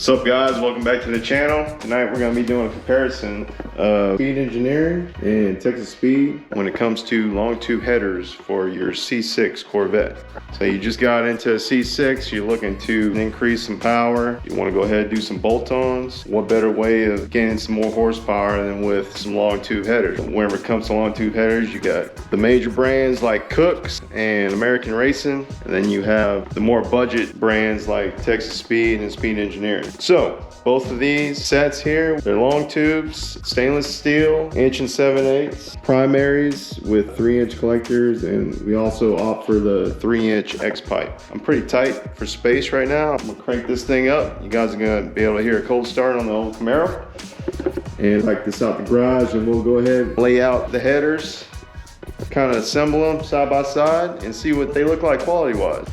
What's up guys, welcome back to the channel. Tonight we're going to be doing a comparison of speed engineering and Texas speed when it comes to long tube headers for your C6 Corvette. So you just got into a C6, you're looking to increase some power, you want to go ahead and do some bolt-ons. What better way of gaining some more horsepower than with some long tube headers? Whenever it comes to long tube headers, you got the major brands like Cook's and American Racing, and then you have the more budget brands like Texas Speed and Speed Engineering. So both of these sets here, they're long tubes, stainless steel, 1 7/8 primaries with 3-inch collectors, and we also opt for the 3-inch X pipe. I'm pretty tight for space right now. I'm gonna crank this thing up. You guys are gonna be able to hear a cold start on the old Camaro. And like this out the garage, and we'll go ahead and lay out the headers, kind of assemble them side by side and see what they look like quality wise.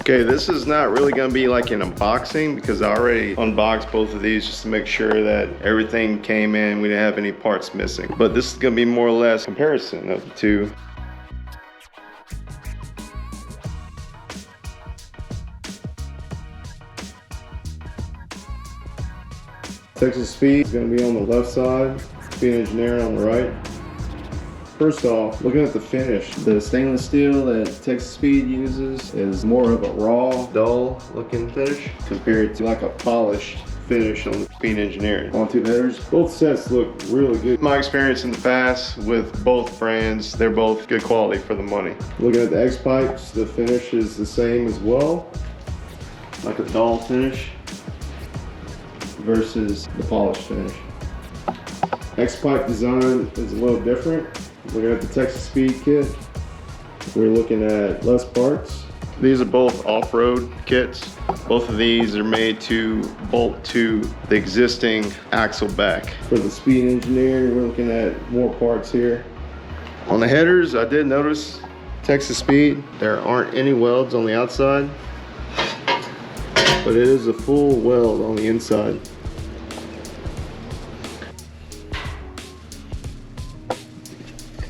Okay, this is not really gonna be like an unboxing because I already unboxed both of these just to make sure that everything came in, we didn't have any parts missing. But this is gonna be more or less comparison of the two. Texas Speed is gonna be on the left side, Speed Engineering on the right. First off, looking at the finish, the stainless steel that Texas Speed uses is more of a raw, dull looking finish compared to like a polished finish on the Speed Engineering. Long tube headers, both sets look really good. My experience in the past with both brands, they're both good quality for the money. Looking at the X pipes, the finish is the same as well, like a dull finish versus the polished finish. X pipe design is a little different. Looking at the Texas Speed kit, we're looking at less parts. These are both off-road kits. Both of these are made to bolt to the existing axle back. For the Speed Engineering, we're looking at more parts here. On the headers, I did notice Texas Speed, there aren't any welds on the outside, but it is a full weld on the inside.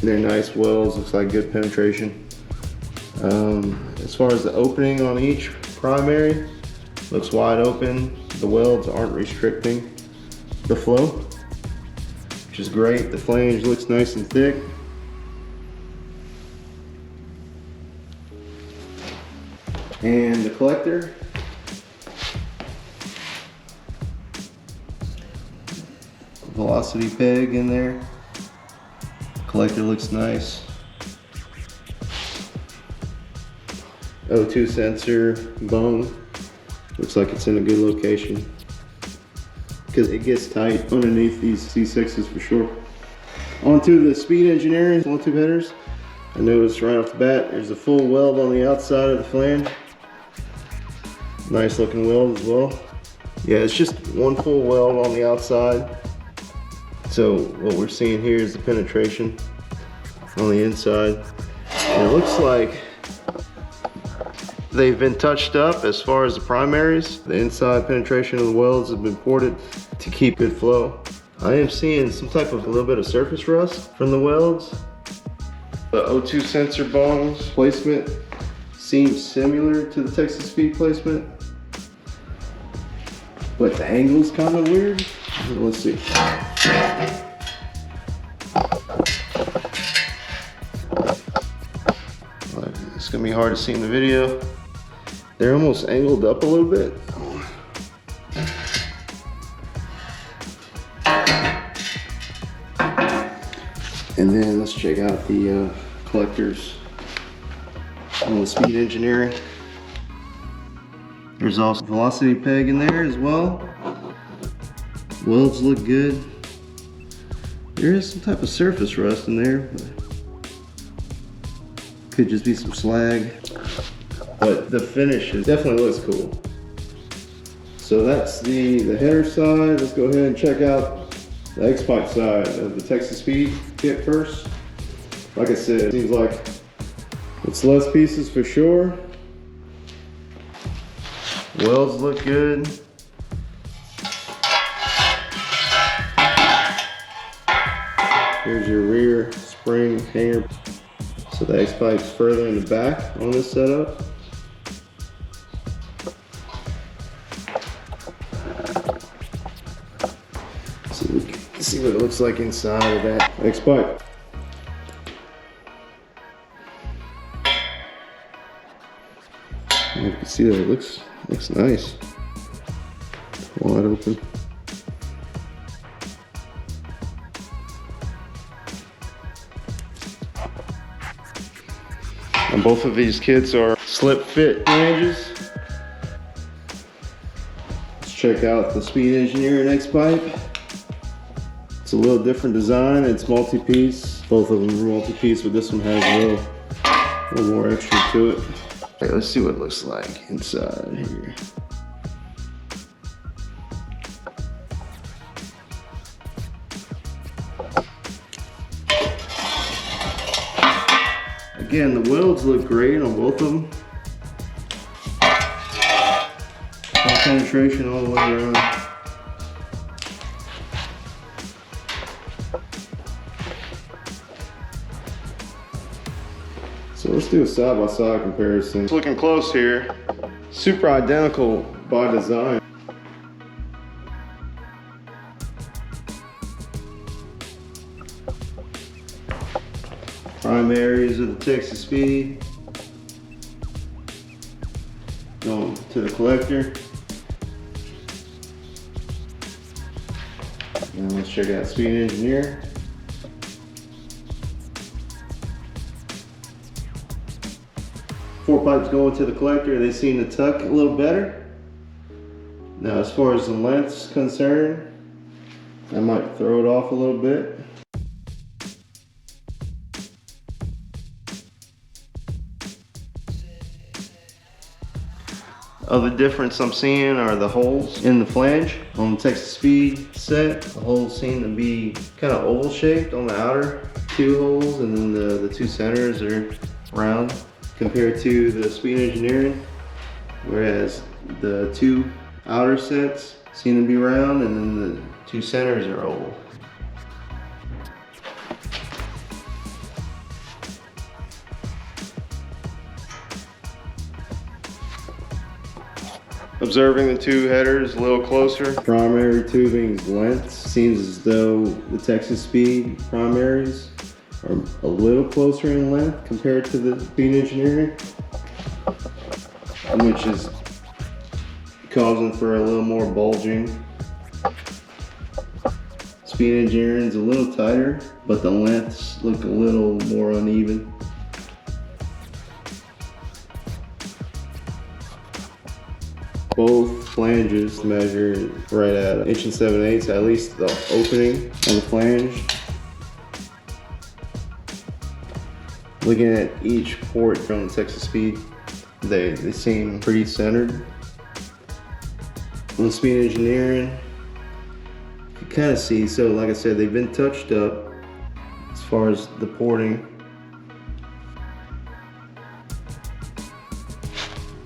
They're nice welds, looks like good penetration. As far as the opening on each primary, looks wide open. The welds aren't restricting the flow, which is great. The flange looks nice and thick. And the collector, velocity peg in there. Collector looks nice. O2 sensor bone. Looks like it's in a good location because it gets tight underneath these C6s for sure. Onto the Speed Engineering long tube headers. I noticed right off the bat there's a full weld on the outside of the flange. Nice looking weld as well. Yeah, it's just one full weld on the outside. So what we're seeing here is the penetration on the inside. And it looks like they've been touched up as far as the primaries. The inside penetration of the welds have been ported to keep good flow. I am seeing some type of a little bit of surface rust from the welds. The O2 sensor bones placement seems similar to the Texas Speed placement, but the angle's kind of weird. Let's see. It's gonna be hard to see in the video. They're almost angled up a little bit. And then let's check out the collectors on the speed engineering. There's also a velocity peg in there as well. Welds look good. There is some type of surface rust in there. Could just be some slag. But the finish definitely looks cool. So that's the header side. Let's go ahead and check out the X-Pipe side of the Texas Speed kit first. Like I said, it seems like it's less pieces for sure. Welds look good. Here's your rear spring hanger. So the X-Pipe's further in the back on this setup. So we can see what it looks like inside of that X-Pipe. You can see that it looks nice. Wide open. And both of these kits are slip fit flanges. Let's check out the Speed Engineering X-Pipe. It's a little different design. It's multi-piece. Both of them are multi-piece, but this one has a little more extra to it. Okay, let's see what it looks like inside here. Again, the welds look great on both of them. Penetration all the way around. So let's do a side-by-side comparison. It's looking close here. Super identical by design. Primaries of the Texas Speed. Going to the collector. Now let's check out Speed Engineer. Four pipes going to the collector. They seem to tuck a little better. Now as far as the length's concerned, I might throw it off a little bit. Other difference I'm seeing are the holes in the flange. On the Texas Speed set, the holes seem to be kind of oval shaped on the outer two holes, and then the two centers are round compared to the Speed Engineering, whereas the two outer sets seem to be round and then the two centers are oval. Observing the two headers a little closer. Primary tubing's length seems as though the Texas Speed primaries are a little closer in length compared to the Speed Engineering, which is causing for a little more bulging. Speed Engineering's a little tighter, but the lengths look a little more uneven. Both flanges measure right at 1 7/8", at least the opening on the flange. Looking at each port from the Texas Speed, they seem pretty centered. On the Speed Engineering, you can kind of see, so like I said, they've been touched up as far as the porting.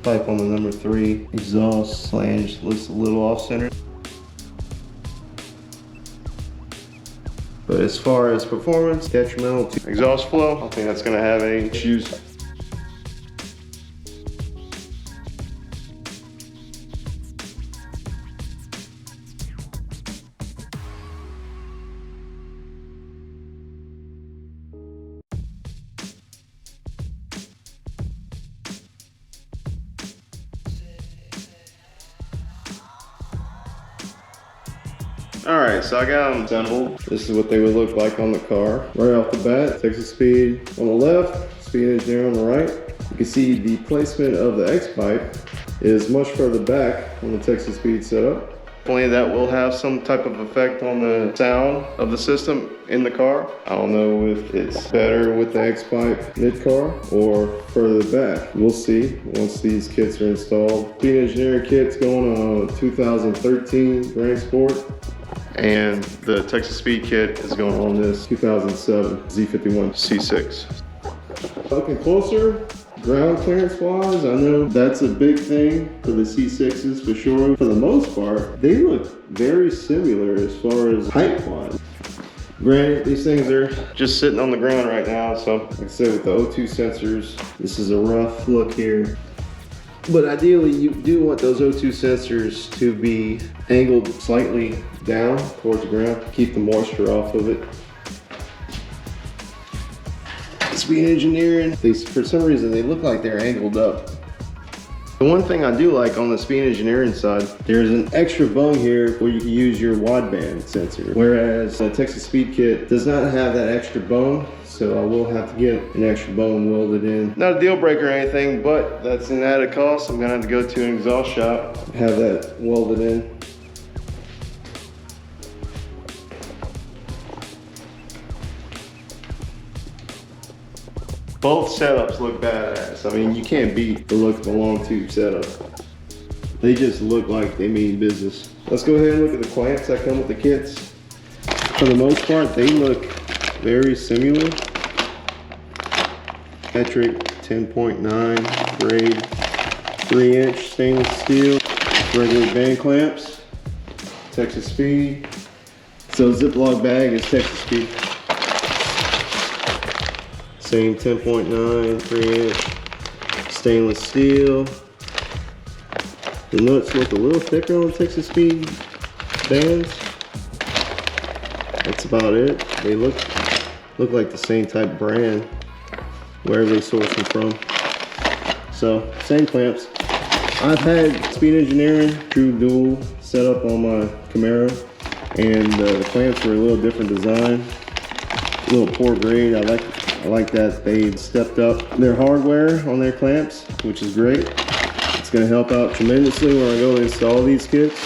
Pipe on the number 3 exhaust flange looks a little off-center. But as far as performance, detrimental to exhaust flow, I don't think that's going to have any issues. Alright, so I got them assembled. This is what they would look like on the car. Right off the bat, Texas Speed on the left, Speed Engineer on the right. You can see the placement of the X-pipe is much further back on the Texas Speed setup. Definitely that will have some type of effect on the sound of the system in the car. I don't know if it's better with the X-pipe mid-car or further back. We'll see once these kits are installed. Speed Engineering kit's going on a 2013 Grand Sport. And the Texas Speed kit is going on this 2007 Z51 C6. Looking closer, ground clearance wise, I know that's a big thing for the C6s for sure. For the most part, they look very similar as far as height wise. Granted, these things are just sitting on the ground right now, so like I said, with the O2 sensors, this is a rough look here. But ideally, you do want those O2 sensors to be angled slightly down towards the ground, keep the moisture off of it. Speed Engineering, for some reason, they look like they're angled up. The one thing I do like on the Speed Engineering side, there's an extra bung here where you can use your wideband sensor. Whereas the Texas Speed kit does not have that extra bung, so I will have to get an extra bung welded in. Not a deal breaker or anything, but that's an added cost. I'm gonna have to go to an exhaust shop, have that welded in. Both setups look badass. I mean, you can't beat the look of a Longtube setup. They just look like they mean business. Let's go ahead and look at the clamps that come with the kits. For the most part, they look very similar. Metric 10.9 grade 3-inch stainless steel. Regular band clamps. Texas Speed. So Ziploc bag is Texas Speed. Same 10.9 3-inch stainless steel. The nuts look a little thicker on Texas Speed bands. That's about it. They look like the same type brand wherever they source them from. So same clamps. I've had Speed Engineering True Dual set up on my Camaro, and the clamps were a little different design, a little poor grade. I like that they stepped up their hardware on their clamps, which is great. It's gonna help out tremendously when I go install these kits.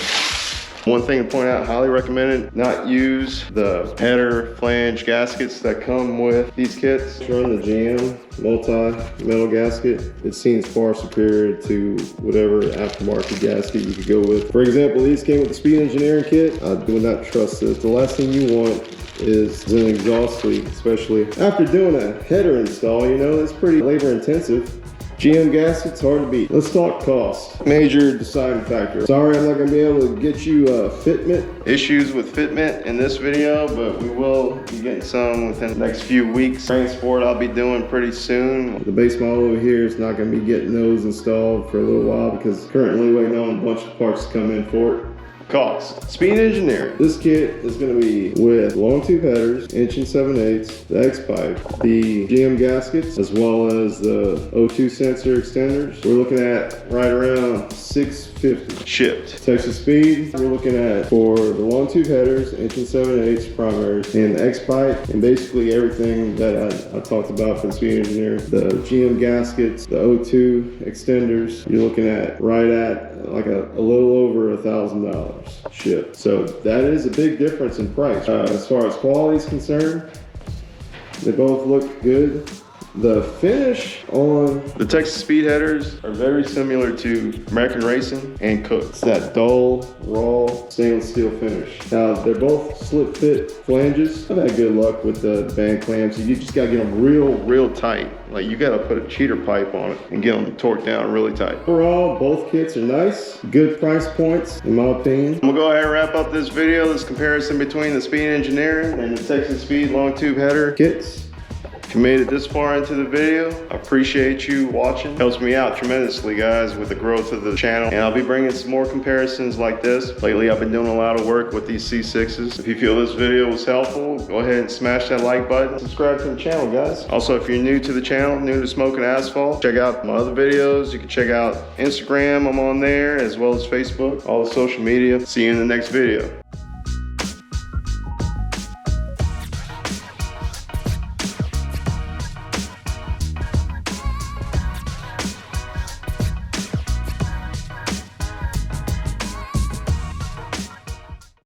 One thing to point out, highly recommended, not use the header flange gaskets that come with these kits. Run the Jam multi-metal gasket. It seems far superior to whatever aftermarket gasket you could go with. For example, these came with the Speed Engineering kit. I do not trust this. The last thing you want is an exhaust leak, especially after doing a header install. You know, it's pretty labor intensive. GM gaskets, hard to beat. Let's talk cost. Major deciding factor. Sorry, I'm not gonna be able to get you fitment. Issues with fitment in this video, but we will be getting some within the next few weeks. Transport I'll be doing pretty soon. The base model over here is not gonna be getting those installed for a little while because currently waiting on a bunch of parts to come in for it. Cost. Speed Engineering. This kit is going to be with Longtube headers, 1 7/8, the X-pipe, the GM gaskets, as well as the O2 sensor extenders. We're looking at right around $650 shipped. Texas Speed, we're looking at for the Longtube headers, 1 7/8 primaries, and the X-pipe, and basically everything that I talked about for the Speed Engineer. The GM gaskets, the O2 extenders, you're looking at right at like a little over $1,000 shipped. So that is a big difference in price. As far as quality is concerned, they both look good. The finish on the Texas Speed headers are very similar to American Racing and Cook. It's that dull, raw stainless steel finish. Now, they're both slip fit flanges. I've had good luck with the band clamps. You just gotta get them real tight. Like, you gotta put a cheater pipe on it and get them torqued down really tight. Overall, both kits are nice. Good price points, in my opinion. I'm gonna go ahead and wrap up this video, this comparison between the Speed Engineering and the Texas Speed Longtube header kits. If you made it this far into the video, I appreciate you watching. Helps me out tremendously, guys, with the growth of the channel. And I'll be bringing some more comparisons like this. Lately, I've been doing a lot of work with these C6s. If you feel this video was helpful, go ahead and smash that like button. Subscribe to the channel, guys. Also, if you're new to the channel, new to Smoking Asphalt, check out my other videos. You can check out Instagram, I'm on there, as well as Facebook, all the social media. See you in the next video.